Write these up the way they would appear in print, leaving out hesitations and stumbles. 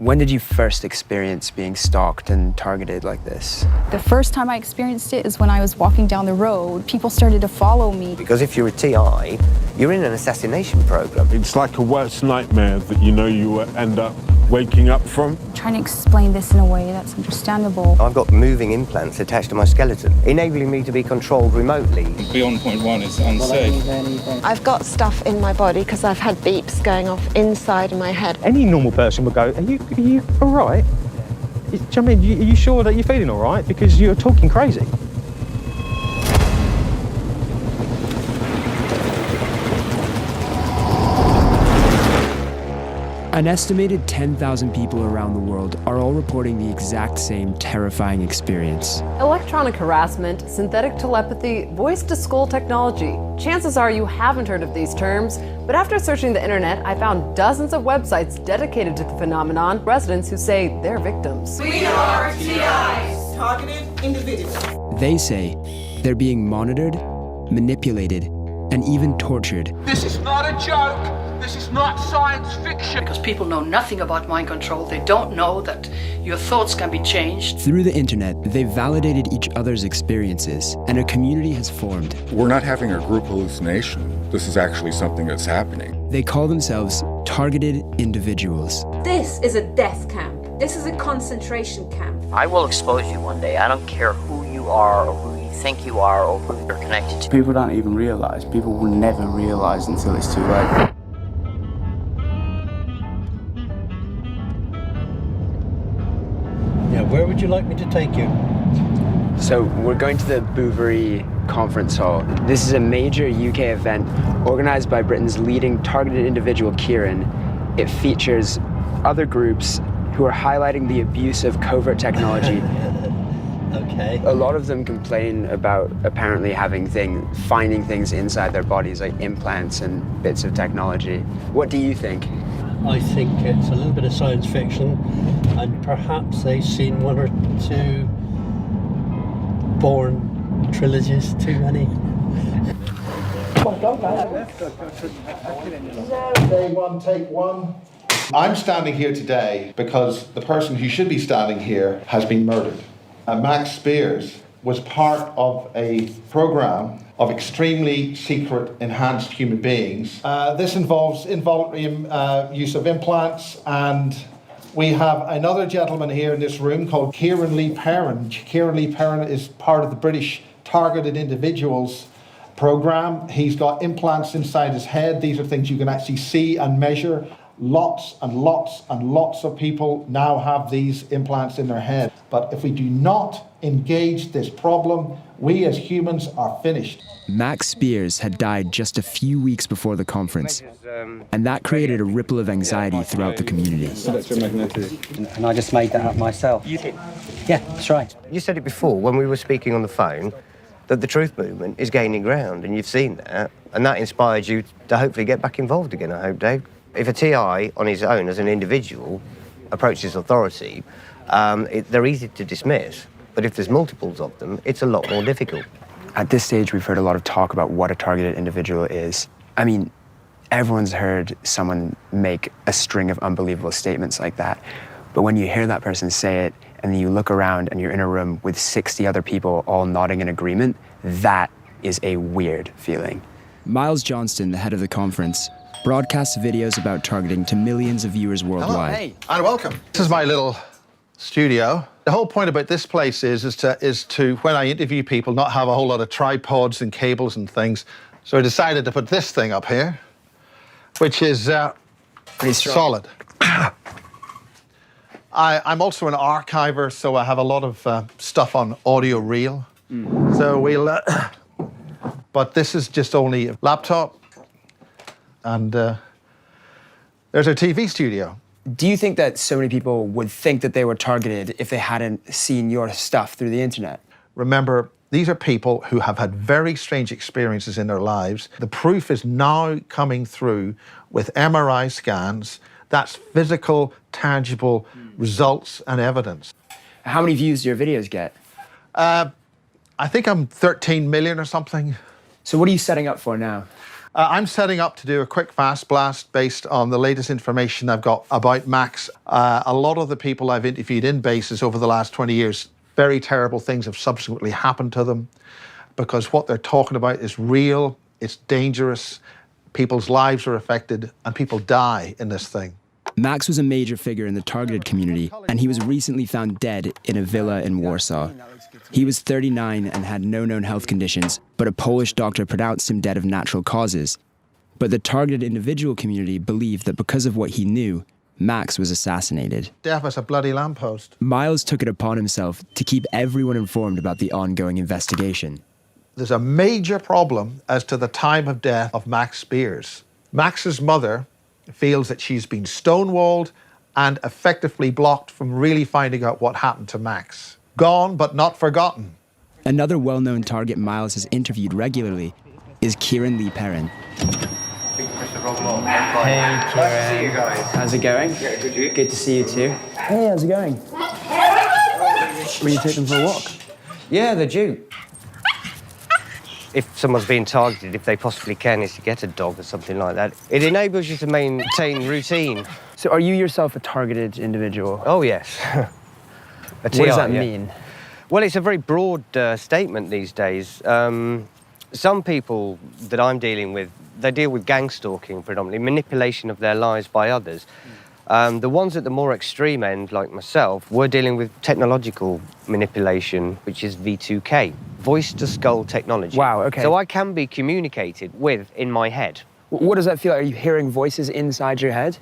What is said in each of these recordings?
When did you first experience being stalked and targeted like this? The first time I experienced it is when I was walking down the road. People started to follow me. Because if you're a TI, you're in an assassination program. It's like a worst nightmare that you know you will end up waking up from. I'm trying to explain this in a way that's understandable. I've got moving implants attached to my skeleton, enabling me to be controlled remotely. Beyond point one is unsafe. I've got stuff in my body because I've had beeps going off inside my head. Any normal person would go, are you all right? Do you know what I mean? Are you sure that you're feeling all right? Because you're talking crazy. An estimated 10,000 people around the world are all reporting the exact same terrifying experience. Electronic harassment, synthetic telepathy, voice-to-skull technology. Chances are you haven't heard of these terms, but after searching the internet, I found dozens of websites dedicated to the phenomenon, residents who say they're victims. We are TIs, targeted individuals. They say they're being monitored, manipulated, and even tortured. This is not a joke. This is not science fiction. Because people know nothing about mind control. They don't know that your thoughts can be changed. Through the internet, they've validated each other's experiences, and a community has formed. We're not having a group hallucination. This is actually something that's happening. They call themselves targeted individuals. This is a death camp. This is a concentration camp. I will expose you one day. I don't care who you are or who you think you are or who you're connected to. People don't even realize. People will never realize until it's too late. Where would you like me to take you? So we're going to the Bouverie Conference Hall. This is a major UK event organized by Britain's leading targeted individual, Kieran. It features other groups who are highlighting the abuse of covert technology. Okay. A lot of them complain about apparently finding things inside their bodies, like implants and bits of technology. What do you think? I think it's a little bit of science fiction, and perhaps they've seen one or two Bourne trilogies too many. Day one, take one. I'm standing here today because the person who should be standing here has been murdered. Max Spears was part of a program of extremely secret enhanced human beings. This involves involuntary use of implants, and we have another gentleman here in this room called Kieran Lee Perrin. Kieran Lee Perrin is part of the British Targeted Individuals program. He's got implants inside his head. These are things you can actually see and measure. Lots and lots and lots of people now have these implants in their head. But if we do not engage this problem, we as humans are finished. Max Spears had died just a few weeks before the conference, and that created a ripple of anxiety throughout the community. And I just made that up myself. Yeah, that's right. You said it before when we were speaking on the phone, that the truth movement is gaining ground, and you've seen that, and that inspired you to hopefully get back involved again, I hope, Dave. If a TI on his own as an individual approaches authority, they're easy to dismiss. But if there's multiples of them, it's a lot more difficult. At this stage, we've heard a lot of talk about what a targeted individual is. I mean, everyone's heard someone make a string of unbelievable statements like that. But when you hear that person say it, and then you look around and you're in a room with 60 other people all nodding in agreement, that is a weird feeling. Miles Johnston, the head of the conference, broadcasts videos about targeting to millions of viewers worldwide. Hello, hey, and welcome. This is my little studio. The whole point about this place is to, when I interview people, not have a whole lot of tripods and cables and things. So I decided to put this thing up here, which is pretty solid. I'm also an archiver, so I have a lot of stuff on audio reel. So we'll, but this is just only a laptop, and there's our TV studio. Do you think that so many people would think that they were targeted if they hadn't seen your stuff through the internet? Remember, these are people who have had very strange experiences in their lives. The proof is now coming through with MRI scans. That's physical, tangible results and evidence. How many views do your videos get? I think I'm 13 million or something. So what are you setting up for now? I'm setting up to do a quick fast blast based on the latest information I've got about Max. A lot of the people I've interviewed in bases over the last 20 years, very terrible things have subsequently happened to them because what they're talking about is real, it's dangerous, people's lives are affected, and people die in this thing. Max was a major figure in the targeted community, and he was recently found dead in a villa in Warsaw. He was 39 and had no known health conditions, but a Polish doctor pronounced him dead of natural causes. But the targeted individual community believed that because of what he knew, Max was assassinated. Death as a bloody lamppost. Miles took it upon himself to keep everyone informed about the ongoing investigation. There's a major problem as to the time of death of Max Spears. Max's mother feels that she's been stonewalled and effectively blocked from really finding out what happened to Max. Gone but not forgotten. Another well-known target Miles has interviewed regularly is Kieran Lee Perrin. Hey, Kieran. Nice to see you guys. How's it going? Yeah, good, you? Good to see you too. Hey, how's it going? Will you take them for a walk? Yeah, they're due. If someone's being targeted, if they possibly can, is to get a dog or something like that. It enables you to maintain routine. So are you yourself a targeted individual? Oh, yes. What does that mean? Well, it's a very broad statement these days. Some people that I'm dealing with, they deal with gangstalking predominantly, manipulation of their lives by others. The ones at the more extreme end, like myself, we're dealing with technological manipulation, which is V2K, voice-to-skull technology. Wow, okay. So I can be communicated with in my head. What does that feel like? Are you hearing voices inside your head?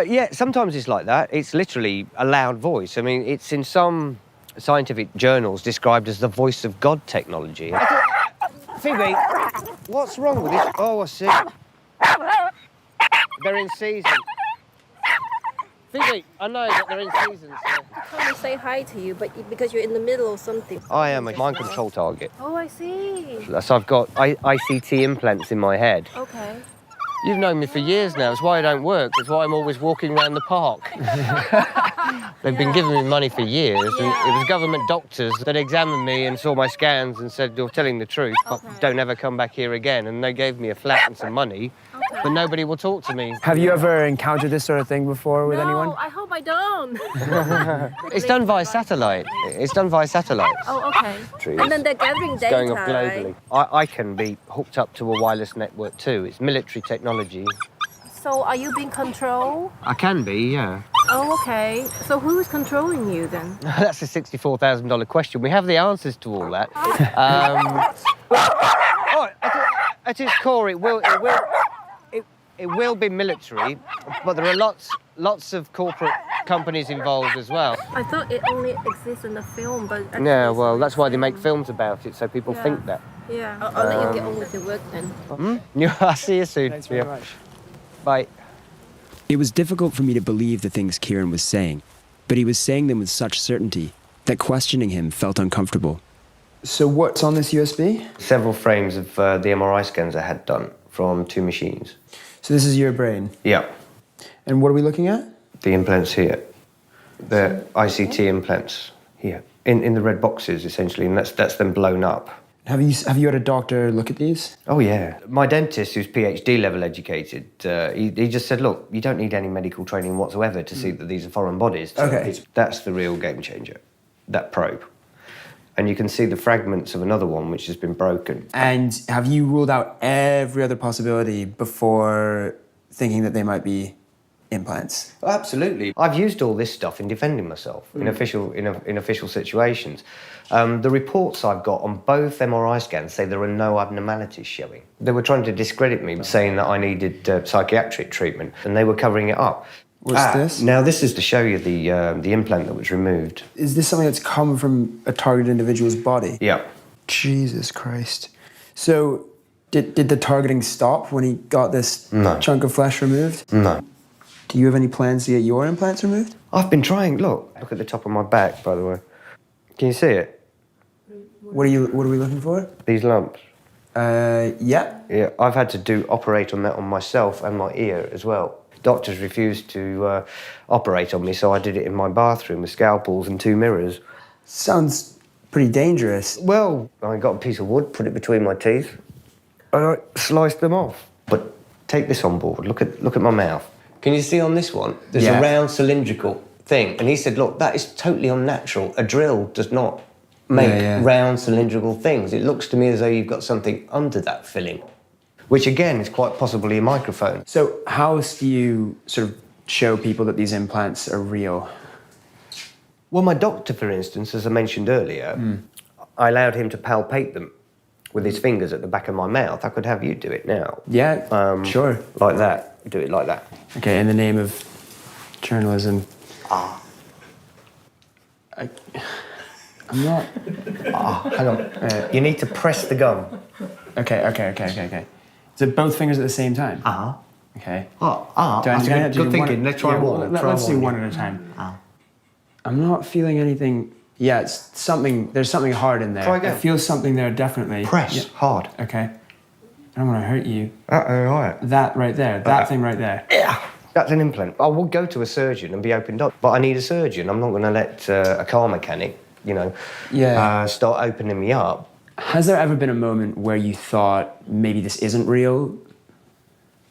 Yeah, sometimes it's like that. It's literally a loud voice. I mean, it's in some scientific journals described as the voice of God technology. Phoebe, what's wrong with this? Oh, I see. They're in season. Phoebe, I know that they're in season. So. I'm trying to say hi to you, but because you're in the middle of something. I am a mind control target. Oh, I see. So I've got ICT implants in my head. Okay. You've known me for years now. It's why I don't work. It's why I'm always walking around the park. They've been giving me money for years, and it was government doctors that examined me and saw my scans and said, you're telling the truth, but don't ever come back here again. And they gave me a flat and some money, but nobody will talk to me. Have you ever encountered this sort of thing before with anyone? No, I hope I don't. It's done via satellite. It's done via satellites. Oh, okay. Trees. And then they're gathering data, going off globally. right? I can be hooked up to a wireless network too. It's military technology. So are you being controlled? I can be, yeah. Oh, okay. So who is controlling you then? That's a $64,000 question. We have the answers to all that. At its core, it will be military, but there are lots of corporate companies involved as well. I thought it only exists in the film, but actually Yeah, well, that's why they make films about it, so people think that. Yeah, I'll let you get on with your work then. Yeah, I'll see you soon. Thanks very much. Bye. It was difficult for me to believe the things Kieran was saying, but he was saying them with such certainty that questioning him felt uncomfortable. So what's on this USB? Several frames of the MRI scans I had done from 2 machines. So this is your brain? Yeah. And what are we looking at? The implants here. The ICT implants here. In the red boxes, essentially, and that's them blown up. Have you had a doctor look at these? Oh, yeah. My dentist, who's PhD level educated, he just said, look, you don't need any medical training whatsoever to see that these are foreign bodies. Okay. That's the real game changer, that probe. And you can see the fragments of another one which has been broken. And have you ruled out every other possibility before thinking that they might be implants? Absolutely. I've used all this stuff in defending myself in official situations. The reports I've got on both MRI scans say there are no abnormalities showing. They were trying to discredit me, saying that I needed psychiatric treatment, and they were covering it up. What's this? Now, this is to show you the implant that was removed. Is this something that's come from a targeted individual's body? Yeah. Jesus Christ. So, did the targeting stop when he got this chunk of flesh removed? No. Do you have any plans to get your implants removed? I've been trying. Look at the top of my back, by the way. Can you see it? What are we looking for? These lumps. Yeah. Yeah, I've had to operate on that on myself and my ear as well. Doctors refused to operate on me, so I did it in my bathroom with scalpels and 2 mirrors. Sounds pretty dangerous. Well, I got a piece of wood, put it between my teeth, and I sliced them off. But take this on board. Look at my mouth. Can you see on this one? There's a round cylindrical thing. And he said, look, that is totally unnatural. A drill does not make round cylindrical things. It looks to me as though you've got something under that filling, which again is quite possibly a microphone. So how else do you sort of show people that these implants are real? Well, my doctor, for instance, as I mentioned earlier, I allowed him to palpate them with his fingers at the back of my mouth. I could have you do it now. Yeah, sure. Like that. Do it like that. Okay, in the name of journalism. I'm not... hang on. You need to press the gum. Okay. So both fingers at the same time? Okay. That's good thinking. Let's try one. Let's do one at a time. I'm not feeling anything. Yeah, it's something. There's something hard in there. Try again. I feel something there, definitely. Press hard. Okay. I don't want to hurt you. Right. That right there. That thing right there. Yeah. That's an implant. I will go to a surgeon and be opened up, but I need a surgeon. I'm not going to let a car mechanic, start opening me up. Has there ever been a moment where you thought maybe this isn't real?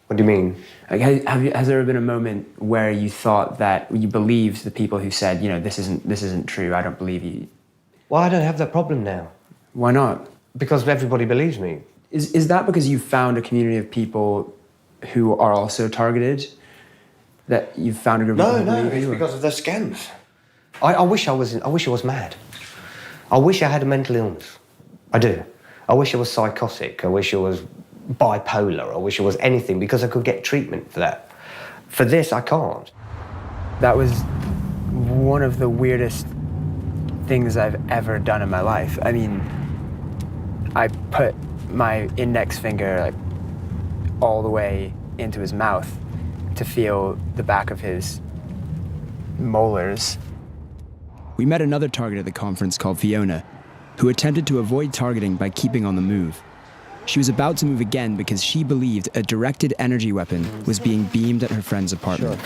What do you mean? Like, has there ever been a moment where you thought that you believed the people who said, this isn't true, I don't believe you? Well, I don't have that problem now. Why not? Because everybody believes me. Is that because you found a community of people who are also targeted? That you've found a group of people who believe you? It's because of the scams. I wish I was mad. I wish I had a mental illness. I do. I wish I was psychotic. I wish I was bipolar. I wish I was anything, because I could get treatment for that. For this, I can't. That was one of the weirdest things I've ever done in my life. I mean, I put my index finger all the way into his mouth to feel the back of his molars. We met another target at the conference called Fiona, who attempted to avoid targeting by keeping on the move. She was about to move again because she believed a directed energy weapon was being beamed at her friend's apartment.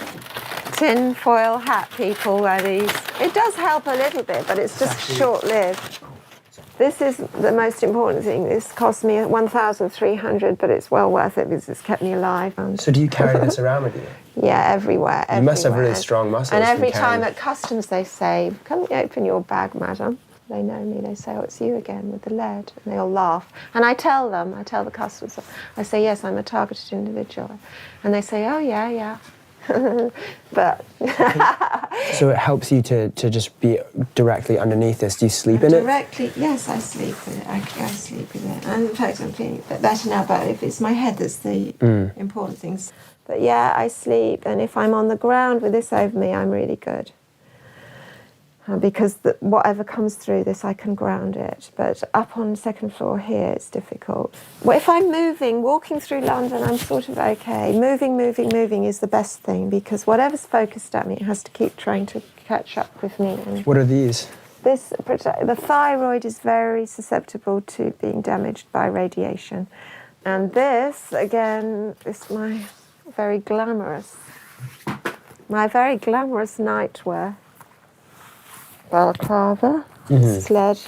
Tin foil hat people wear these. It does help a little bit, but it's just short-lived. This is the most important thing. This cost me $1,300, but it's well worth it because it's kept me alive. So do you carry this around with you? Yeah, everywhere. You must have really strong muscles. And every time at customs they say, "Can we open your bag, madam?" They know me, they say, "Oh, it's you again with the lead." And they all laugh. And I tell the customs, I say, "Yes, I'm a targeted individual." And they say, "Oh, yeah." But... So it helps you to just be directly underneath this. Do you sleep in it? Directly, yes, I sleep with it. I sleep with it. And in fact, I'm feeling a bit better now, but if it's my head that's the important things. But yeah, I sleep, and if I'm on the ground with this over me, I'm really good. Because whatever comes through this, I can ground it. But up on the second floor here, it's difficult. Well, if I'm moving, walking through London, I'm sort of okay. Moving is the best thing, because whatever's focused at me, it has to keep trying to catch up with me. And what are these? The thyroid is very susceptible to being damaged by radiation. And this, again, is my very glamorous nightwear. Balaclava, sled,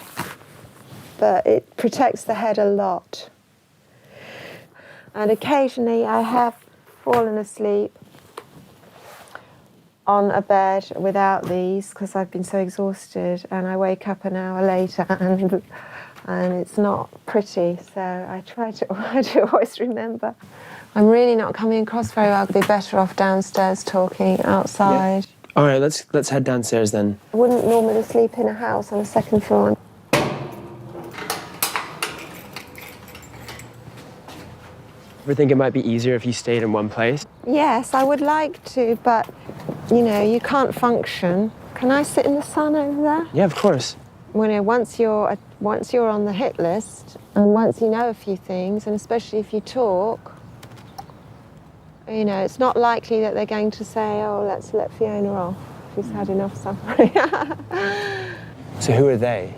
but it protects the head a lot. And occasionally I have fallen asleep on a bed without these because I've been so exhausted, and I wake up an hour later and it's not pretty, so I try to always remember. I'm really not coming across very well. I'd be better off downstairs talking outside. Yeah. All right, let's head downstairs then. I wouldn't normally sleep in a house on the second floor. Ever think it might be easier if you stayed in one place? Yes, I would like to, but you can't function. Can I sit in the sun over there? Yeah, of course. Once you're on the hit list, and once you know a few things, and especially if you talk, it's not likely that they're going to say, "Oh, let's let Fiona off. She's had enough suffering." So who are they?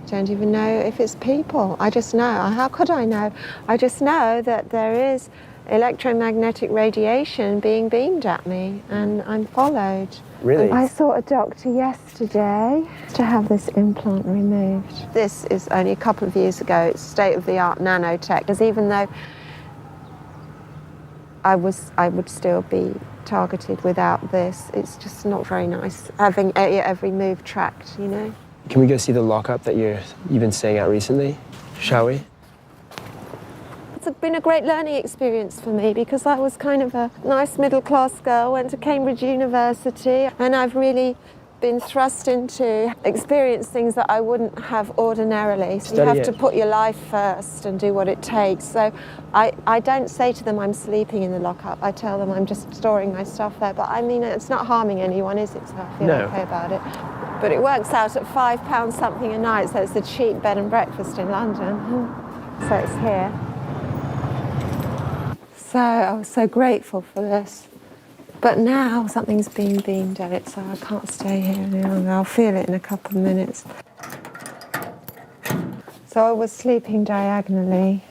Don't even know if it's people. I just know. How could I know? I just know that there is electromagnetic radiation being beamed at me, and I'm followed. Really? I saw a doctor yesterday to have this implant removed. This is only a couple of years ago. It's state-of-the-art nanotech, because even though I would still be targeted without this. It's just not very nice having every move tracked, you know. Can we go see the lockup that you've been staying at recently? Shall we? It's been a great learning experience for me because I was kind of a nice middle-class girl, went to Cambridge University, and I've really been thrust into experience things that I wouldn't have ordinarily. So you have to put your life first and do what it takes. So I don't say to them I'm sleeping in the lockup. I tell them I'm just storing my stuff there. But I mean, it's not harming anyone, is it? So I feel okay about it. But it works out at £5 something a night, so it's a cheap bed and breakfast in London. So it's here. So I was so grateful for this. But now something's being beamed at it, so I can't stay here any longer. I'll feel it in a couple of minutes. So I was sleeping diagonally.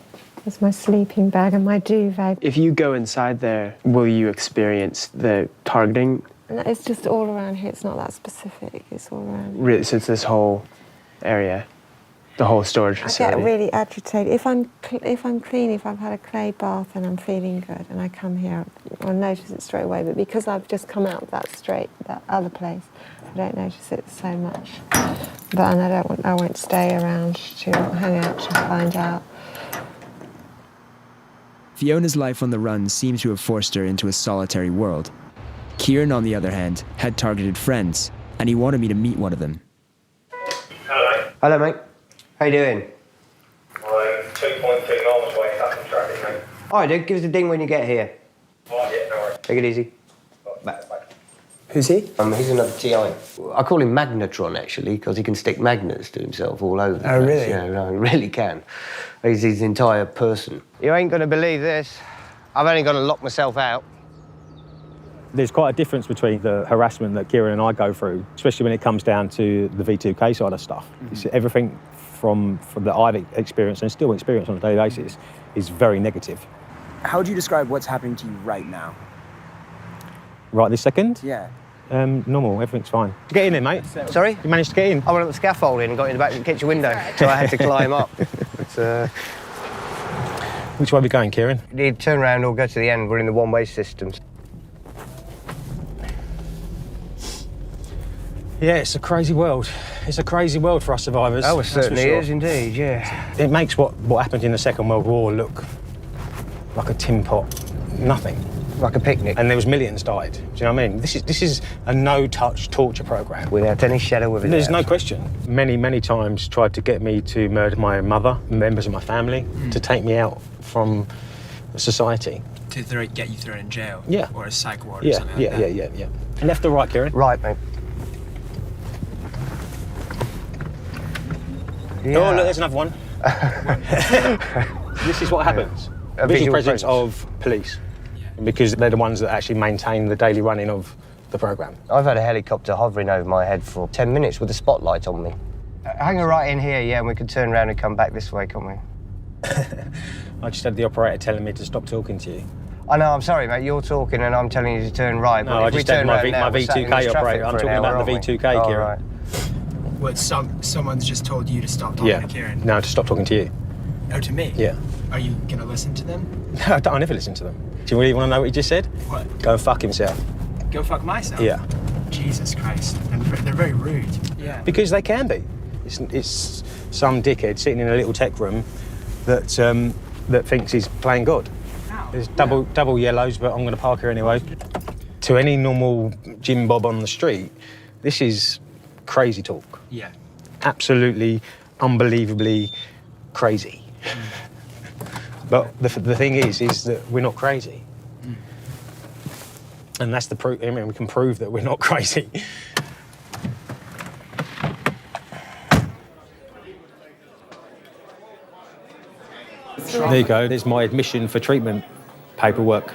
There's my sleeping bag and my duvet. If you go inside there, will you experience the targeting? And it's just all around here. It's not that specific. It's all around. Really, so it's this whole area, the whole storage facility. I get really agitated. If I'm clean, if I've had a clay bath and I'm feeling good, and I come here, I'll notice it straight away. But because I've just come out of that other place, I don't notice it so much. But and I won't stay around to hang out to find out. Fiona's life on the run seems to have forced her into a solitary world. Kieran, on the other hand, had targeted friends, and he wanted me to meet one of them. Hello. Hello, mate. How you doing? I'm 2.2 miles away, stuck in traffic, mate. All right, dude, give us a ding when you get here. All right, yeah, no worries. Take it easy. Bye. Who's he? He's another TI. I call him Magnetron, actually, because he can stick magnets to himself all over the place. Oh, really? Yeah, no, he really can. He's his entire person. You ain't going to believe this. I've only got to lock myself out. There's quite a difference between the harassment that Kieran and I go through, especially when it comes down to the V2K side of stuff. It's everything from that I've experienced and still experience on a daily basis is very negative. How would you describe what's happening to you right now? Right this second? Yeah. Normal, everything's fine. Get in there, mate. Sorry? You managed to get in? I went up the scaffolding and got in the back of the kitchen window, so I had to climb up. But, which way are we going, Kieran? you turn around or go to the end. We're in the one-way systems. Yeah, it's a crazy world. It's a crazy world for us survivors. Oh, it certainly is indeed, yeah. It makes what happened in the Second World War look like a tin pot, nothing. Like a picnic. And there was millions died. Do you know what I mean? This is a no-touch torture program. Without any shadow of a doubt. There's no question. Many times tried to get me to murder my mother, members of my family, to take me out from society. To get you thrown in jail? Yeah. Or a psych ward or something like that? Yeah. Left or right, Kieran? Right, mate. Yeah. Oh, look, there's another one. This is what happens. A Visual presence of police. Because they're the ones that actually maintain the daily running of the programme. I've had a helicopter hovering over my head for 10 minutes with a spotlight on me. Hang her right in here, yeah, and we could turn around and come back this way, can't we? I just had the operator telling me to stop talking to you. I know, I'm sorry, mate, you're talking and I'm telling you to turn right. No, I just had my V2K operator. I'm talking about the V2K, Kieran. Right. What, someone's just told you to stop talking to Kieran? No, to stop talking to you. Oh, to me? Yeah. Are you going to listen to them? No, I never listen to them. Do you really want to know what he just said? What? Go and fuck himself. Go fuck myself? Yeah. Jesus Christ. And they're very rude. Yeah. Because they can be. It's some dickhead sitting in a little tech room that thinks he's playing God. Ow. There's double yellows, but I'm going to park here anyway. To any normal Jim Bob on the street, this is crazy talk. Yeah. Absolutely, unbelievably crazy. But the thing is that we're not crazy. And that's the proof. I mean, we can prove that we're not crazy. There you go. There's my admission for treatment paperwork.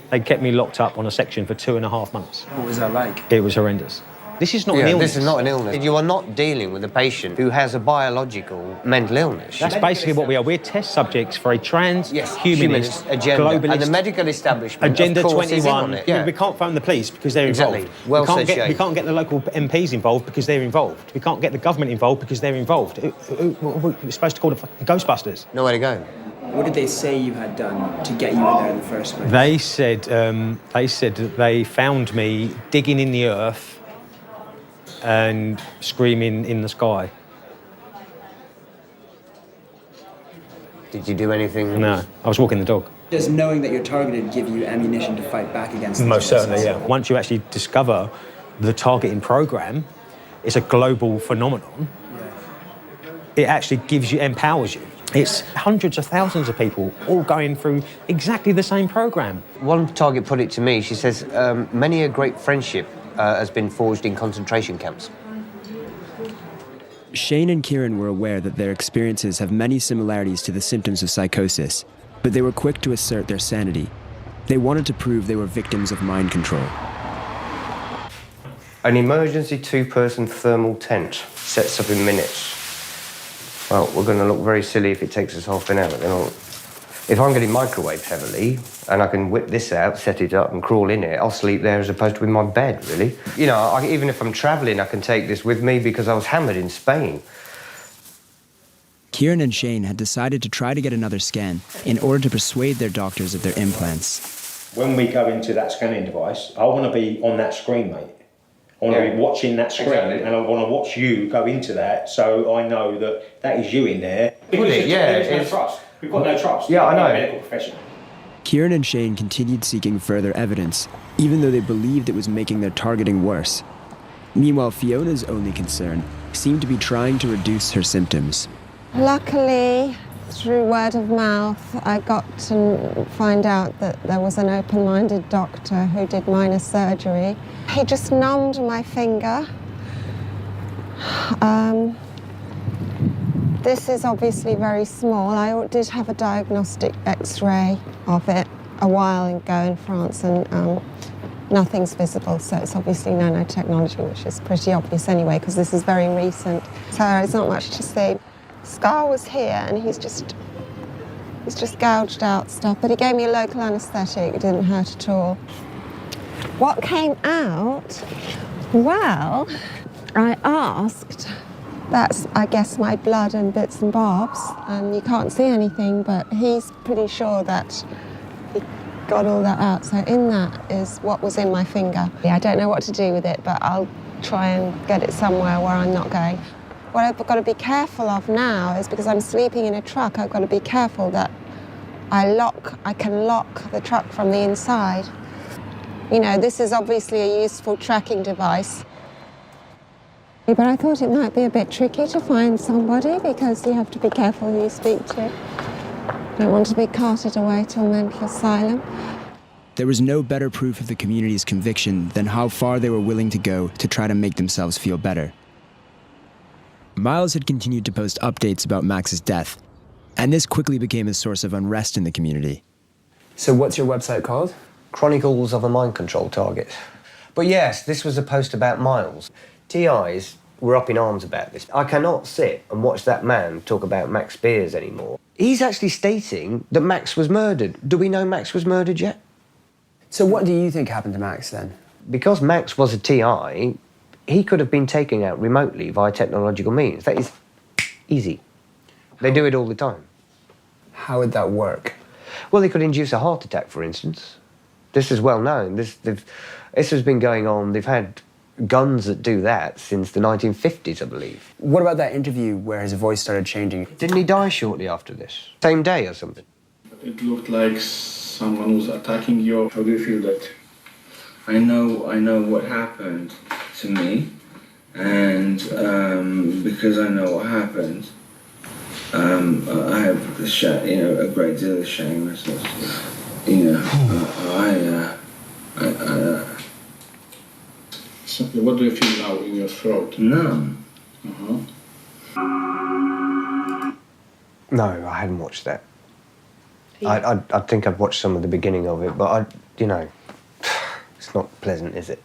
They kept me locked up on a section for 2.5 months. What was that like? It was horrendous. This is not an illness. This is not an illness. You are not dealing with a patient who has a biological mental illness. That's basically what we are. We're test subjects for a transhumanist agenda. globalist And the medical establishment, Agenda of course, 21. is in on it. Yeah. We can't phone the police because they're involved. Exactly. Well we said, can't get the local MPs involved because they're involved. We can't get the government involved because they're involved. We're supposed to call the Ghostbusters. Nowhere to go. What did they say you had done to get you in there in the first place? They said that they found me digging in the earth and screaming in the sky. Did you do anything? No, I was walking the dog. Does knowing that you're targeted give you ammunition to fight back against these Most voices? certainly, yeah. Once you actually discover the targeting program, it's a global phenomenon. It actually empowers you. It's hundreds of thousands of people all going through exactly the same program. One target put it to me, she says, many a great friendship has been forged in concentration camps. Shane and Kieran were aware that their experiences have many similarities to the symptoms of psychosis, but they were quick to assert their sanity. They wanted to prove they were victims of mind control. An emergency 2-person thermal tent sets up in minutes. Well, we're going to look very silly if it takes us half an hour. If I'm getting microwaved heavily and I can whip this out, set it up and crawl in it, I'll sleep there as opposed to in my bed, really. You know, even if I'm travelling, I can take this with me because I was hammered in Spain. Kieran and Shane had decided to try to get another scan in order to persuade their doctors of their implants. When we go into that scanning device, I want to be on that screen, mate. I want to be watching that screen, and I want to watch you go into that, so I know that that is you in there. Because there's no trust. We've got no trust. Yeah, I know. Medical professional. Kieran and Shane continued seeking further evidence, even though they believed it was making their targeting worse. Meanwhile, Fiona's only concern seemed to be trying to reduce her symptoms. Luckily, through word of mouth, I got to find out that there was an open-minded doctor who did minor surgery. He just numbed my finger. This is obviously very small. I did have a diagnostic X-ray of it a while ago in France, and nothing's visible, so it's obviously nanotechnology, which is pretty obvious anyway, because this is very recent. So there's not much to see. Scar was here, and he's just gouged out stuff, but he gave me a local anaesthetic. It didn't hurt at all. What came out? Well, I asked. That's, I guess, my blood and bits and bobs, and you can't see anything, but he's pretty sure that he got all that out. So in that is what was in my finger. I don't know what to do with it, but I'll try and get it somewhere where I'm not going. What I've got to be careful of now is, because I'm sleeping in a truck, I've got to be careful that I can lock the truck from the inside. You know, this is obviously a useful tracking device. But I thought it might be a bit tricky to find somebody, because you have to be careful who you speak to. Don't want to be carted away to a mental asylum. There was no better proof of the community's conviction than how far they were willing to go to try to make themselves feel better. Miles had continued to post updates about Max's death, and this quickly became a source of unrest in the community. So what's your website called? Chronicles of a Mind Control Target. But yes, this was a post about Miles. TIs were up in arms about this. I cannot sit and watch that man talk about Max Spears anymore. He's actually stating that Max was murdered. Do we know Max was murdered yet? So what do you think happened to Max then? Because Max was a TI, he could have been taken out remotely via technological means. That is easy. They do it all the time. How would that work? Well, they could induce a heart attack, for instance. This is well known. This has been going on. They've had guns that do that since the 1950s, I believe. What about that interview where his voice started changing? Didn't he die shortly after this? Same day or something? It looked like someone was attacking you. How do you feel that? I know what happened to me, and because I know what happened, I have a great deal of shame. What do you feel now in your throat? Numb. No, I hadn't watched that. I think I'd watched some of the beginning of it, but it's not pleasant, is it?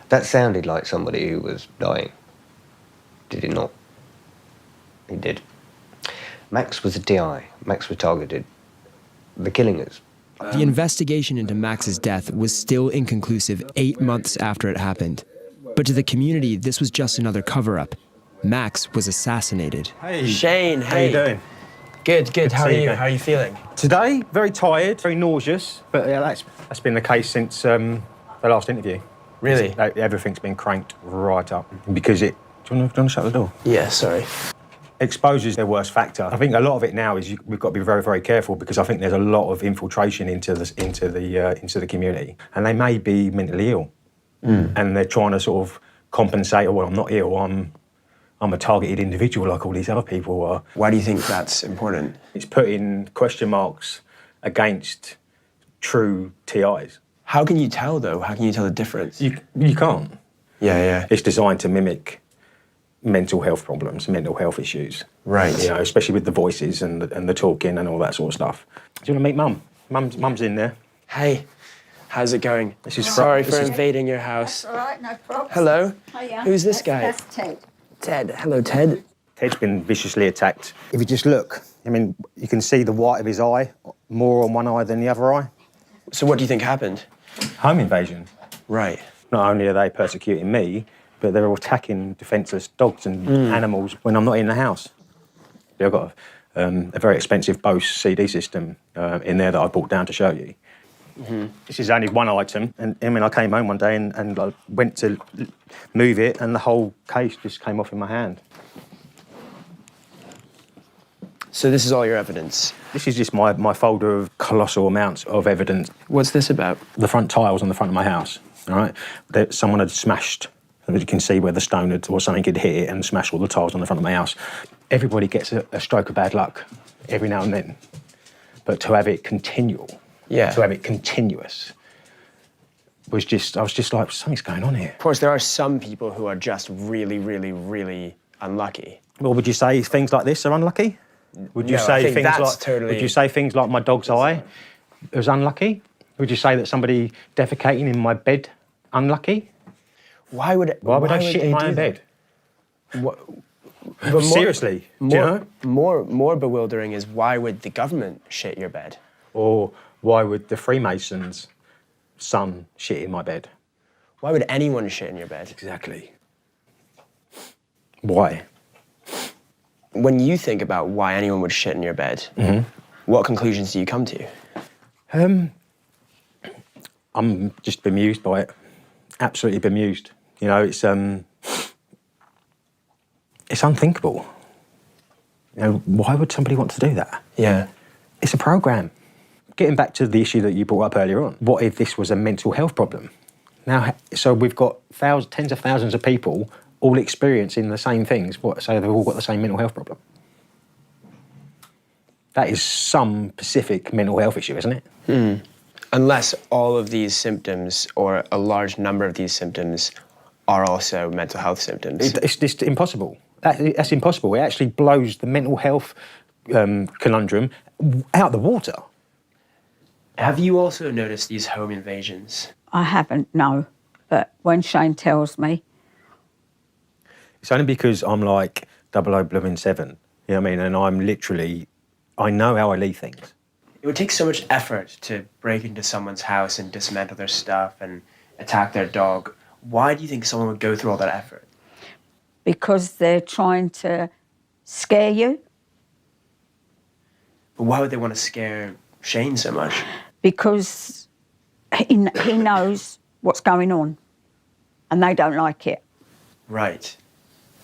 That sounded like somebody who was dying. Did it not? He did. Max was a TI. Max was targeted. The killing us. The investigation into Max's death was still inconclusive 8 months after it happened. But to the community, this was just another cover-up. Max was assassinated. Hey, Shane, hey. How you doing? Good. How are see you you? again. How are you feeling? Today, very tired, very nauseous, but yeah, that's been the case since the last interview. Really? Everything's been cranked right up because it... Do you want to shut the door? Yeah, sorry. Exposure's their worst factor. I think a lot of it now is we've got to be very, very careful because I think there's a lot of infiltration into the community, and they may be mentally ill, and they're trying to sort of compensate. Well, I'm not ill. I'm a targeted individual like all these other people are. Why do you think that's important? It's putting question marks against true TIs. How can you tell though? How can you tell the difference? You can't. Yeah. It's designed to mimic mental health problems, mental health issues. Right. You know, especially with the voices and the talking and all that sort of stuff. Do you want to meet Mum? Mum's in there. Hey, how's it going? This is Sorry for invading your house. All right, no problem. Hello. Hiya. Who's this guy? That's Ted. Ted. Hello, Ted. Ted's been viciously attacked. If you just look, I mean, you can see the white of his eye, more on one eye than the other eye. So what do you think happened? Home invasion. Right. Not only are they persecuting me, but they're attacking defenceless dogs and animals when I'm not in the house. I've got a very expensive Bose CD system in there that I brought down to show you. This is only one item, and I mean, I came home one day and I went to move it, and the whole case just came off in my hand. So this is all your evidence? This is just my folder of colossal amounts of evidence. What's this about? The front tiles on the front of my house, all right? Someone had smashed, you can see where the stone had, or something had hit it and smashed all the tiles on the front of my house. Everybody gets a stroke of bad luck every now and then. But to have it continual, to have it continuous, I was just like, something's going on here. Of course, there are some people who are just really, really, really unlucky. Well, would you say things like this are unlucky? Would you say Would you say things like my dog's eye was unlucky? Would you say that somebody defecating in my bed unlucky? Why would I shit in my own bed? But seriously, do you know? More bewildering is why would the government shit your bed? Or why would the Freemasons' son shit in my bed? Why would anyone shit in your bed? Exactly. Why? When you think about why anyone would shit in your bed, what conclusions do you come to? I'm just bemused by it. Absolutely bemused. You know, it's unthinkable. You know, why would somebody want to do that? Yeah. It's a program. Getting back to the issue that you brought up earlier on, what if this was a mental health problem? Now, so we've got tens of thousands of people all experiencing the same things, so they've all got the same mental health problem. That is some specific mental health issue, isn't it? Unless all of these symptoms, or a large number of these symptoms, are also mental health symptoms. It's just impossible. That's impossible. It actually blows the mental health conundrum out the water. Have you also noticed these home invasions? I haven't, no. But when Shane tells me... It's only because I'm like 007, you know what I mean? And I know how I leave things. It would take so much effort to break into someone's house and dismantle their stuff and attack their dog. Why do you think someone would go through all that effort? Because they're trying to scare you. But why would they want to scare Shane so much? Because he knows what's going on and they don't like it. Right.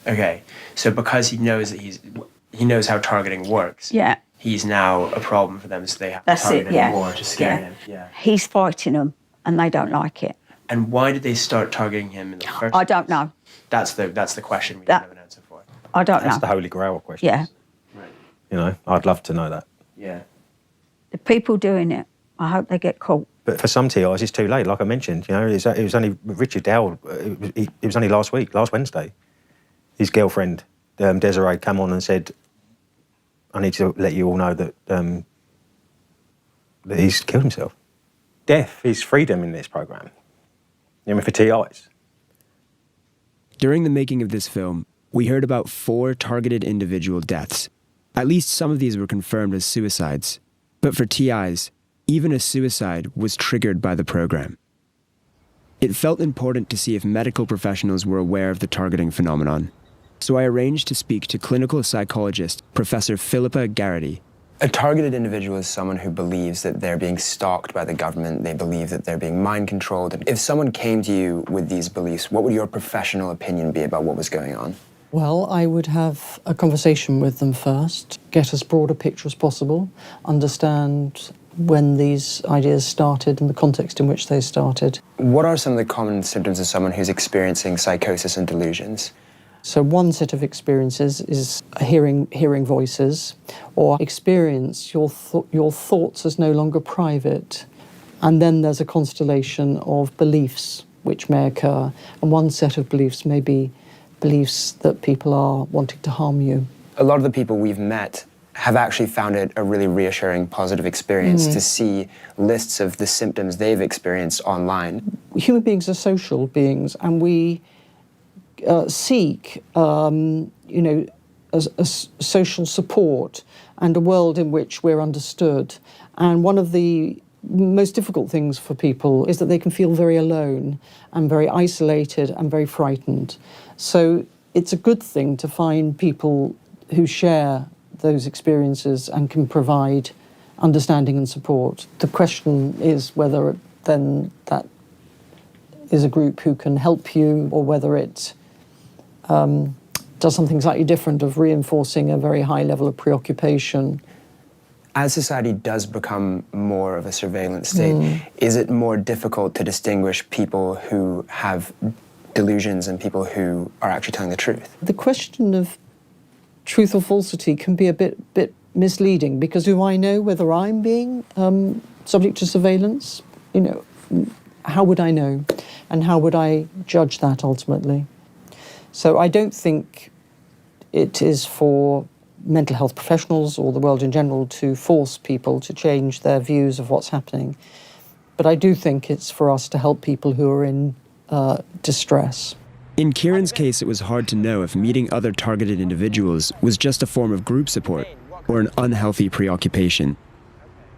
Okay. So because he knows that he knows how targeting works. Yeah. He's now a problem for them, so they have to target him more to scare him. Yeah. He's fighting them and they don't like it. And why did they start targeting him in the first place? I don't know. That's the question we don't have an answer for. I don't know. That's the holy grail question. Yeah. Right. You know, I'd love to know that. Yeah. The people doing it, I hope they get caught. But for some TIs, it's too late. Like I mentioned, you know, it was only Richard Dowell. It was only last Wednesday. His girlfriend, Desiree, came on and said, "I need to let you all know that that he's killed himself. Death is freedom in this program. You know, for TIs." During the making of this film, we heard about 4 targeted individual deaths. At least some of these were confirmed as suicides. But for TIs, even a suicide was triggered by the program. It felt important to see if medical professionals were aware of the targeting phenomenon. So I arranged to speak to clinical psychologist Professor Philippa Garrity A targeted individual is someone who believes that they're being stalked by the government, they believe that they're being mind controlled. If someone came to you with these beliefs, what would your professional opinion be about what was going on? Well, I would have a conversation with them first, get as broad a picture as possible, understand when these ideas started and the context in which they started. What are some of the common symptoms of someone who's experiencing psychosis and delusions? So one set of experiences is hearing voices, or experience your thoughts as no longer private. And then there's a constellation of beliefs which may occur. And one set of beliefs may be beliefs that people are wanting to harm you. A lot of the people we've met have actually found it a really reassuring, positive experience to see lists of the symptoms they've experienced online. Human beings are social beings, and we seek, a social support and a world in which we're understood. And one of the most difficult things for people is that they can feel very alone and very isolated and very frightened. So it's a good thing to find people who share those experiences and can provide understanding and support. The question is whether then that is a group who can help you, or whether it does something slightly different of reinforcing a very high level of preoccupation. As society does become more of a surveillance state, is it more difficult to distinguish people who have delusions and people who are actually telling the truth? The question of truth or falsity can be a bit misleading, because do I know whether I'm being subject to surveillance? How would I know? And how would I judge that ultimately? So I don't think it is for mental health professionals or the world in general to force people to change their views of what's happening. But I do think it's for us to help people who are in distress. In Kieran's case, it was hard to know if meeting other targeted individuals was just a form of group support or an unhealthy preoccupation.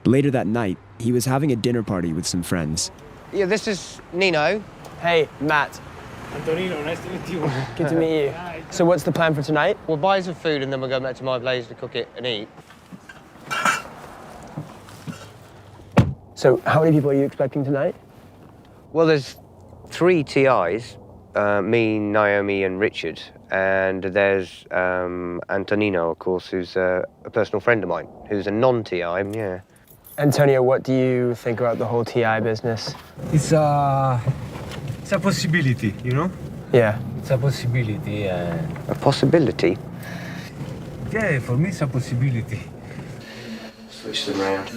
Later that night, he was having a dinner party with some friends. Yeah, this is Nino. Hey, Matt. Antonino, nice to meet you. Good to meet you. So what's the plan for tonight? We'll buy some food and then we'll go back to my place to cook it and eat. So how many people are you expecting tonight? Well, there's 3 TIs, me, Naomi and Richard, and there's Antonino, of course, who's a personal friend of mine, who's a non-TI, yeah. Antonio, what do you think about the whole TI business? It's a possibility, you know? Yeah. It's a possibility. A possibility? Yeah, for me it's a possibility. Switch them around.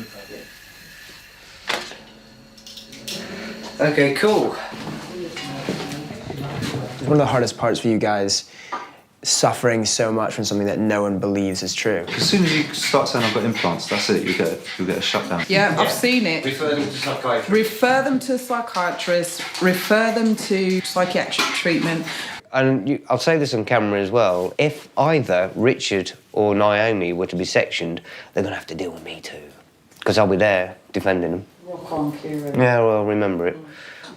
Okay, cool. It's one of the hardest parts for you guys, suffering so much from something that no one believes is true. As soon as you start saying I've got implants, that's it, you'll get a shutdown. Yeah, I've seen it. Refer them to psychiatrists. Refer them to psychiatrists, refer them to psychiatric treatment. And I'll say this on camera as well, if either Richard or Naomi were to be sectioned, they're going to have to deal with me too. Because I'll be there defending them. Rock on, Kieran. Yeah, well, remember it.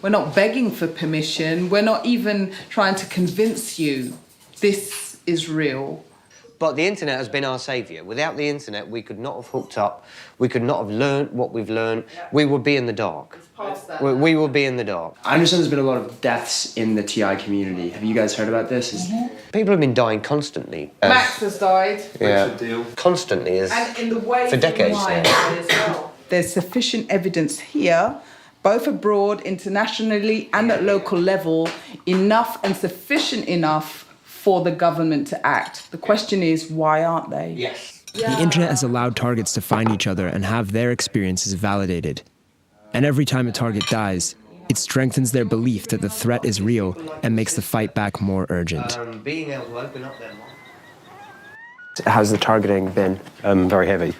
We're not begging for permission. We're not even trying to convince you this is real. But the internet has been our saviour. Without the internet, we could not have hooked up. We could not have learnt what we've learned. We would be in the dark. We will be in the dark. I understand there's been a lot of deaths in the TI community. Have you guys heard about this? People have been dying constantly. Max has died. Yeah, constantly And in the way for decades now. as well. There's sufficient evidence here, both abroad, internationally, and at local level, enough and sufficient enough for the government to act. The question is, why aren't they? Yes. The internet has allowed targets to find each other and have their experiences validated. And every time a target dies, it strengthens their belief that the threat is real and makes the fight back more urgent. Being able to open up their mind. How's the targeting been? Very heavy.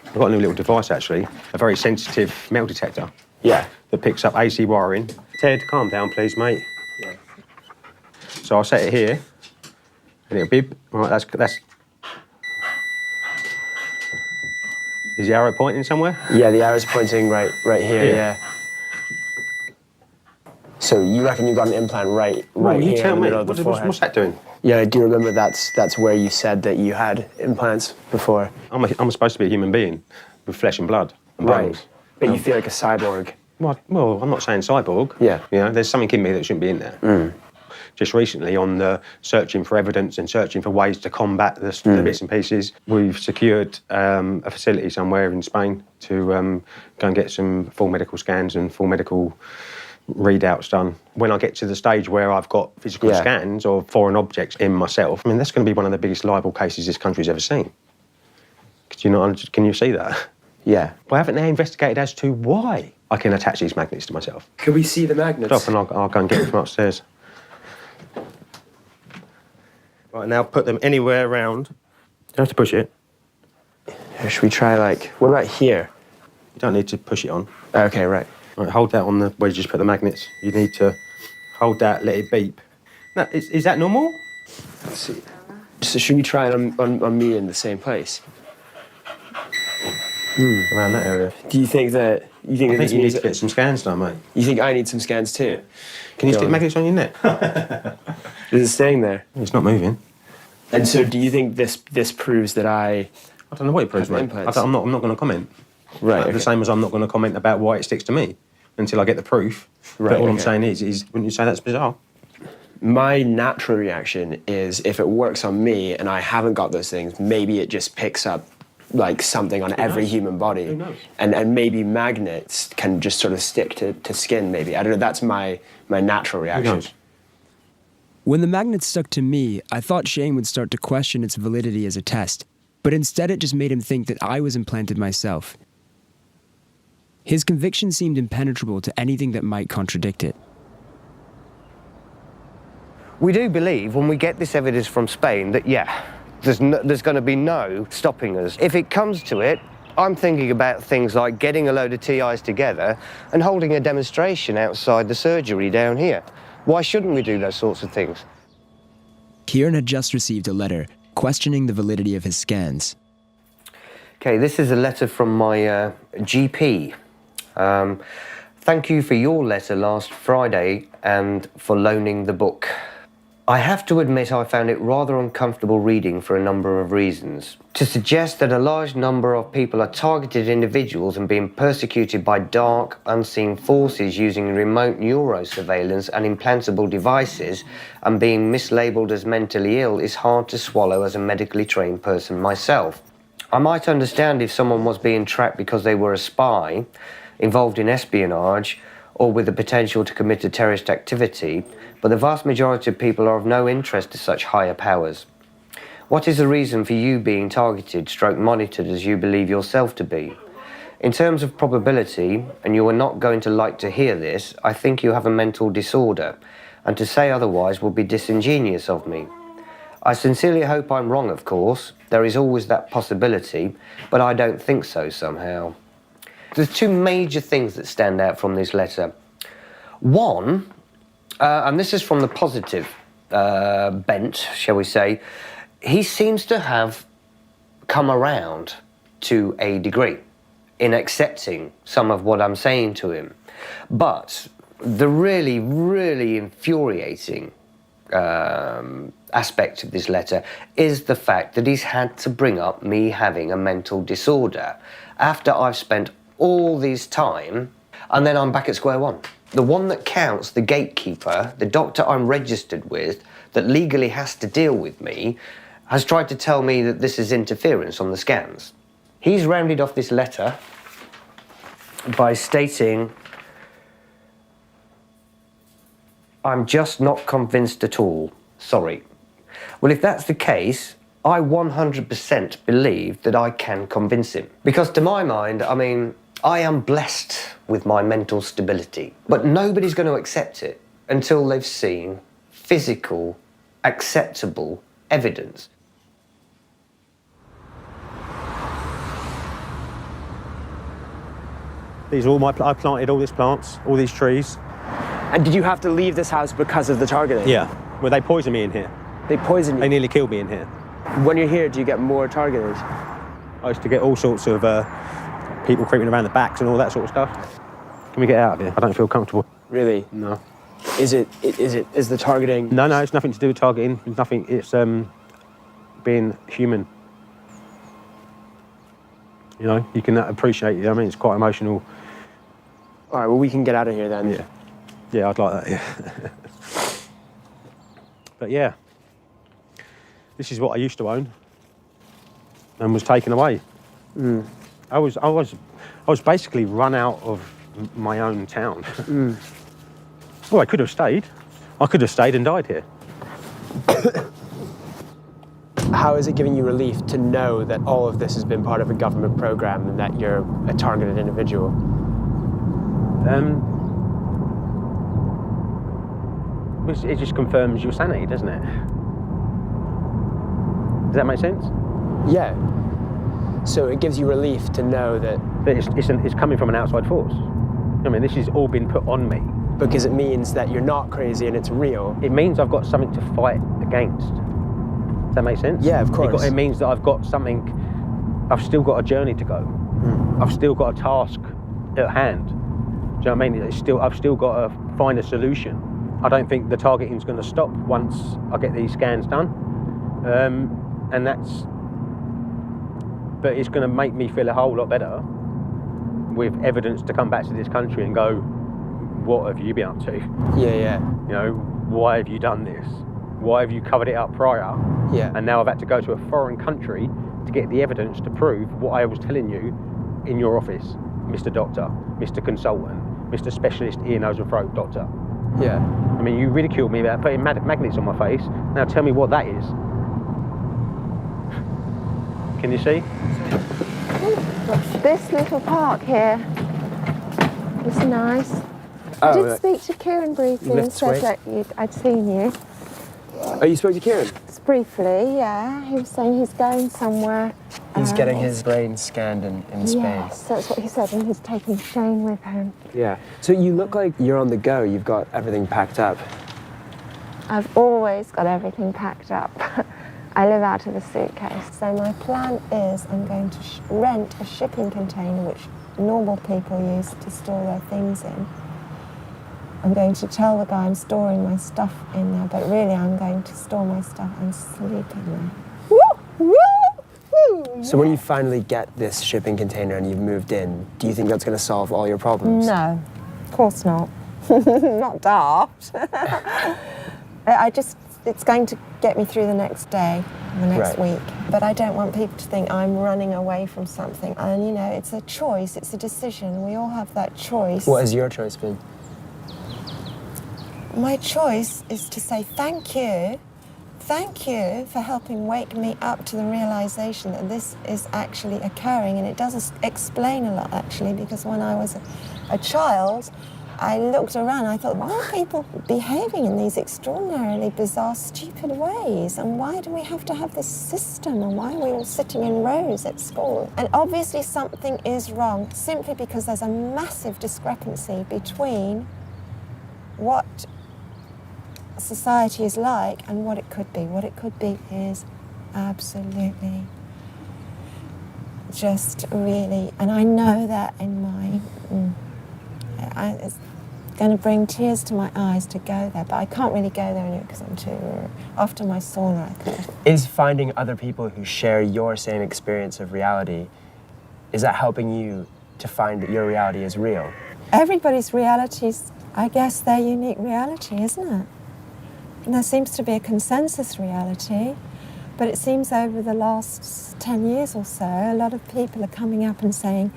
I've got a new little device, actually, a very sensitive metal detector. Yeah. That picks up AC wiring. Ted, calm down, please, mate. Yeah. So I'll set it here, and it'll beep. All right, that's... Is the arrow pointing somewhere? Yeah, the arrow's pointing right here, yeah. So you reckon you got an implant right you here tell in the me. middle of the forehead? What's that doing? Yeah, do you remember that's where you said that you had implants before? I'm supposed to be a human being with flesh and blood and bones. But you feel like a cyborg. Well, I'm not saying cyborg. Yeah. You know, there's something in me that shouldn't be in there. Just recently, on the searching for evidence and searching for ways to combat the bits and pieces, we've secured a facility somewhere in Spain to go and get some full medical scans and full medical readouts done. When I get to the stage where I've got physical scans or foreign objects in myself, I mean, that's going to be one of the biggest libel cases this country's ever seen. Can you see that? Yeah. Why haven't they investigated as to why I can attach these magnets to myself? Can we see the magnets? Stop, and I'll go and get them from upstairs. Right, now put them anywhere around. You don't have to push it. Should we try, what about here? You don't need to push it on. Okay, right. Right, hold that on where you just put the magnets. You need to hold that, let it beep. Now, is that normal? Let's see. So should we try it on me in the same place? Around that area. Do you think that... I think you need to get some scans done, mate. You think I need some scans too? Can you stick magnets on your neck? Is it staying there? It's not moving. And so do you think this proves that I don't know what it proves, mate. I'm not going to comment. Right. Okay. The same as I'm not going to comment about why it sticks to me until I get the proof. Right. But all I'm saying is, wouldn't you say that's bizarre? My natural reaction is if it works on me and I haven't got those things, maybe it just picks up something on every human body. Who knows? And maybe magnets can just sort of stick to skin, maybe. I don't know, that's my natural reaction. Who knows? When the magnet stuck to me, I thought Shane would start to question its validity as a test, but instead it just made him think that I was implanted myself. His conviction seemed impenetrable to anything that might contradict it. We do believe, when we get this evidence from Spain, that, there's going to be no stopping us. If it comes to it, I'm thinking about things like getting a load of TIs together and holding a demonstration outside the surgery down here. Why shouldn't we do those sorts of things? Kieran had just received a letter questioning the validity of his scans. Okay, this is a letter from my GP. Thank you for your letter last Friday and for loaning the book. I have to admit I found it rather uncomfortable reading for a number of reasons. To suggest that a large number of people are targeted individuals and being persecuted by dark, unseen forces using remote neurosurveillance and implantable devices and being mislabeled as mentally ill is hard to swallow as a medically trained person myself. I might understand if someone was being tracked because they were a spy, involved in espionage, or with the potential to commit a terrorist activity, but the vast majority of people are of no interest to such higher powers. What is the reason for you being targeted, stroke monitored as you believe yourself to be? In terms of probability, and you are not going to like to hear this, I think you have a mental disorder, and to say otherwise would be disingenuous of me. I sincerely hope I'm wrong, of course. There is always that possibility, but I don't think so somehow. There's two major things that stand out from this letter. One, and this is from the positive bent, shall we say, he seems to have come around to a degree in accepting some of what I'm saying to him. But the really, really infuriating aspect of this letter is the fact that he's had to bring up me having a mental disorder after I've spent all this time, and then I'm back at square one. The one that counts, the gatekeeper, the doctor I'm registered with, that legally has to deal with me, has tried to tell me that this is interference on the scans. He's rounded off this letter by stating, I'm just not convinced at all, sorry. Well, if that's the case, I 100% believe that I can convince him. Because to my mind, I am blessed with my mental stability, but nobody's going to accept it until they've seen physical, acceptable evidence. These are all I planted all these plants, all these trees. And did you have to leave this house because of the targeting? Yeah. Well, they poisoned me in here. They poisoned you? They nearly killed me in here. When you're here, do you get more targeted? I used to get all sorts of people creeping around the backs and all that sort of stuff. Can we get out of here? I don't feel comfortable. Really? No. Is the targeting? No, it's nothing to do with targeting. It's nothing. It's being human. You know, you can appreciate it. I mean, it's quite emotional. All right, well, we can get out of here then. Yeah, I'd like that, yeah. But yeah, this is what I used to own and was taken away. I was basically run out of my own town. Well, I could have stayed. I could have stayed and died here. How is it giving you relief to know that all of this has been part of a government program and that you're a targeted individual? It just confirms your sanity, doesn't it? Does that make sense? Yeah. So it gives you relief to know that it's coming from an outside force. I mean, this has all been put on me. Because it means that you're not crazy and it's real. It means I've got something to fight against. Does that make sense? Yeah, of course. It means that I've got something, I've still got a journey to go. I've still got a task at hand. Do you know what I mean? I've still got to find a solution. I don't think the targeting's going to stop once I get these scans done. But it's going to make me feel a whole lot better with evidence to come back to this country and go, what have you been up to? Yeah. You know, why have you done this? Why have you covered it up prior? Yeah. And now I've had to go to a foreign country to get the evidence to prove what I was telling you in your office, Mr. Doctor, Mr. Consultant, Mr. Specialist Ear, Nose and Throat Doctor. Yeah. I mean, you ridiculed me about putting magnets on my face. Now tell me what that is. Can you see? This little park here is nice. I did speak to Kieran briefly and said that I'd seen you. Oh, you spoke to Kieran? Briefly, yeah. He was saying he's going somewhere. He's getting his brain scanned in Spain. Yes, that's what he said, and he's taking Shane with him. Yeah. So you look like you're on the go. You've got everything packed up. I've always got everything packed up. I live out of a suitcase. So my plan is I'm going to rent a shipping container, which normal people use to store their things in. I'm going to tell the guy I'm storing my stuff in there, but really I'm going to store my stuff and sleep in there. Woo! Woo! Woo! So when you finally get this shipping container and you've moved in, do you think that's going to solve all your problems? No, of course not. Not daft. It's going to get me through the next day, the next week. But I don't want people to think I'm running away from something. And, you know, it's a choice, it's a decision. We all have that choice. What has your choice been? My choice is to say thank you. Thank you for helping wake me up to the realization that this is actually occurring. And it does explain a lot, actually, because when I was a child, I looked around, I thought, why are people behaving in these extraordinarily bizarre, stupid ways? And why do we have to have this system? And why are we all sitting in rows at school? And obviously something is wrong, simply because there's a massive discrepancy between what society is like and what it could be. What it could be is absolutely just really, and I know that in my... it's going to bring tears to my eyes to go there, but I can't really go there anymore because I'm too... After my sauna, I could. Is finding other people who share your same experience of reality, is that helping you to find that your reality is real? Everybody's reality is, I guess, their unique reality, isn't it? And there seems to be a consensus reality, but it seems over the last 10 years or so, a lot of people are coming up and saying,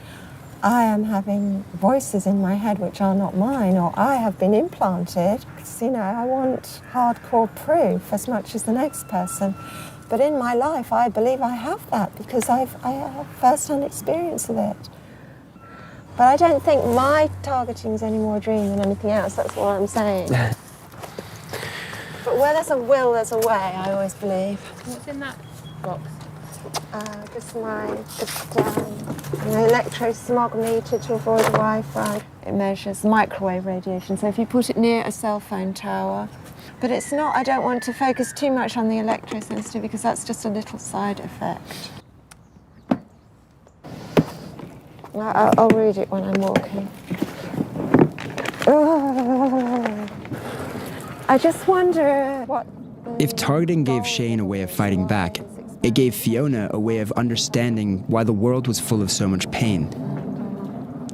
I am having voices in my head which are not mine, or I have been implanted. Because, you know, I want hardcore proof as much as the next person. But in my life, I believe I have that because I have first-hand experience of it. But I don't think my targeting is any more a dream than anything else. That's what I'm saying. But where there's a will, there's a way, I always believe. What's in that box? Just an electrosmogmeter to avoid Wi-Fi. It measures microwave radiation, so if you put it near a cell phone tower. But it's not, I don't want to focus too much on the electrosensitive because that's just a little side effect. I'll read it when I'm walking. I just wonder what... If targeting gave Shane a way of fighting back, it gave Fiona a way of understanding why the world was full of so much pain.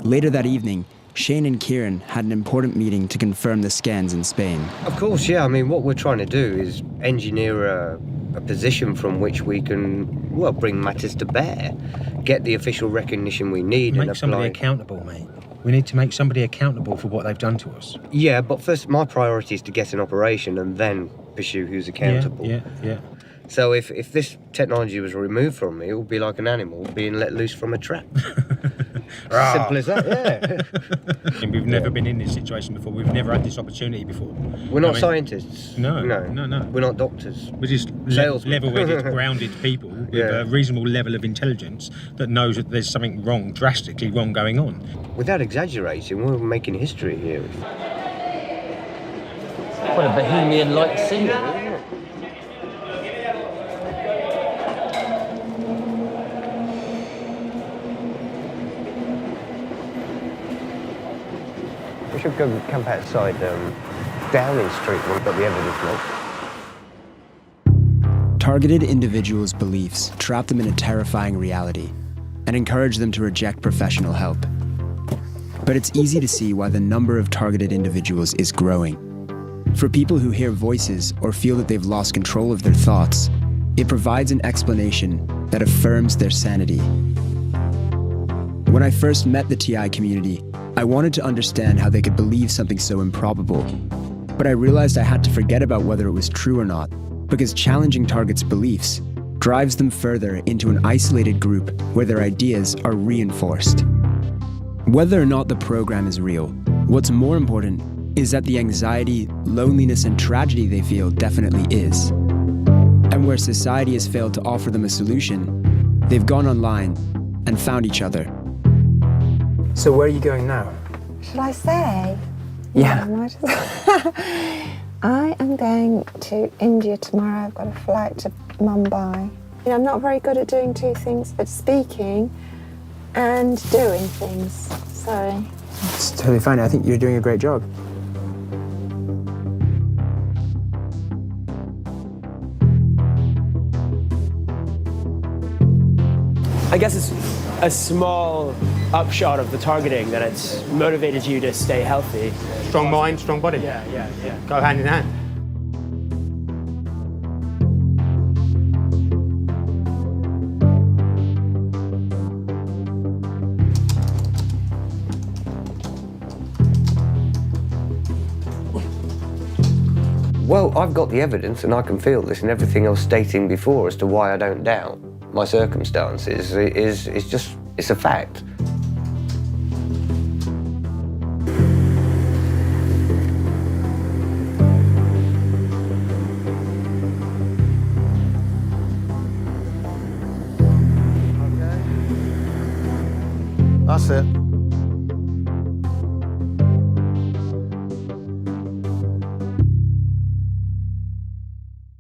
Later that evening, Shane and Kieran had an important meeting to confirm the scans in Spain. Of course, yeah. I mean, what we're trying to do is engineer a position from which we can, well, bring matters to bear, get the official recognition we need, and Make somebody accountable, mate. We need to make somebody accountable for what they've done to us. Yeah, but first, my priority is to get an operation and then pursue who's accountable. Yeah. So if this technology was removed from me, it would be like an animal being let loose from a trap. Simple as that, yeah. And we've never been in this situation before. We've never had this opportunity before. We're not scientists. No. We're not doctors. We're just level-headed, grounded people with a reasonable level of intelligence that knows that there's something wrong, drastically wrong going on. Without exaggerating, we're making history here. Quite a bohemian-like scenery, isn't it? We should go camp outside Downing Street when we've got the evidence log. Targeted individuals' beliefs trap them in a terrifying reality and encourage them to reject professional help. But it's easy to see why the number of targeted individuals is growing. For people who hear voices or feel that they've lost control of their thoughts, it provides an explanation that affirms their sanity. When I first met the TI community, I wanted to understand how they could believe something so improbable. But I realized I had to forget about whether it was true or not, because challenging targets' beliefs drives them further into an isolated group where their ideas are reinforced. Whether or not the program is real, what's more important is that the anxiety, loneliness, and tragedy they feel definitely is. And where society has failed to offer them a solution, they've gone online and found each other. So where are you going now? Should I say? Yeah. I am going to India tomorrow. I've got a flight to Mumbai. I'm not very good at doing two things, but speaking and doing things. Sorry. It's totally fine. I think you're doing a great job. I guess it's a small upshot of the targeting that it's motivated you to stay healthy. Strong mind, strong body. Yeah. Go hand in hand. Well, I've got the evidence and I can feel this, and everything I was stating before as to why I don't doubt my circumstances is just, it's a fact. That's it.